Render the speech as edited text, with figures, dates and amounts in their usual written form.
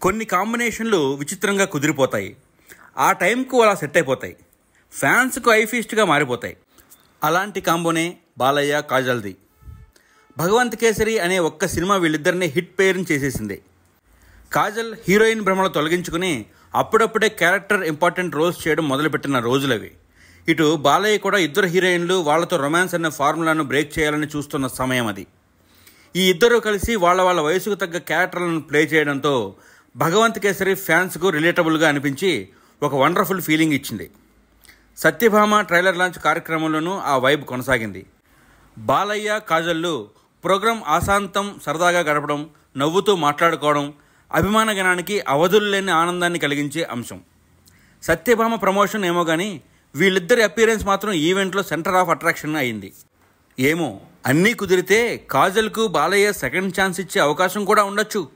కొన్ని కాంబినేషన్లు విచిత్రంగా కుదిరిపోతాయి. ఆ టైంకు అలా సెట్ అయిపోతాయి. ఫ్యాన్స్కు ఐఫీస్ట్గా మారిపోతాయి. అలాంటి కాంబోనే బాలయ్య కాజల్ది. భగవంత్ కేసరి అనే ఒక్క సినిమా వీళ్ళిద్దరిని హిట్ పేరుని చేసేసింది. కాజల్ హీరోయిన్ భ్రమలు తొలగించుకుని అప్పుడప్పుడే క్యారెక్టర్ ఇంపార్టెంట్ రోల్స్ చేయడం మొదలుపెట్టిన రోజులవి. ఇటు బాలయ్య కూడా ఇద్దరు హీరోయిన్లు వాళ్లతో రొమాన్స్ అనే ఫార్ములాను బ్రేక్ చేయాలని చూస్తున్న సమయం అది. ఈ ఇద్దరూ కలిసి వాళ్ళ వయసుకు తగ్గ క్యారెక్టర్లను ప్లే చేయడంతో భగవంత్ కేసరి ఫ్యాన్స్కు రిలేటబుల్గా అనిపించి ఒక వండర్ఫుల్ ఫీలింగ్ ఇచ్చింది. సత్యభామ ట్రైలర్ లాంచ్ కార్యక్రమంలోనూ ఆ వైబ్ కొనసాగింది. బాలయ్య కాజల్లు ప్రోగ్రాం ఆశాంతం సరదాగా గడపడం, నవ్వుతూ మాట్లాడుకోవడం అభిమాన గణానికి అవధులు లేని ఆనందాన్ని కలిగించే అంశం. సత్యభామ ప్రమోషన్ ఏమో కానీ వీళ్ళిద్దరి అపీరెన్స్ మాత్రం ఈవెంట్లో సెంటర్ ఆఫ్ అట్రాక్షన్ అయింది. ఏమో అన్నీ కుదిరితే కాజల్కు బాలయ్య సెకండ్ ఛాన్స్ ఇచ్చే అవకాశం కూడా ఉండొచ్చు.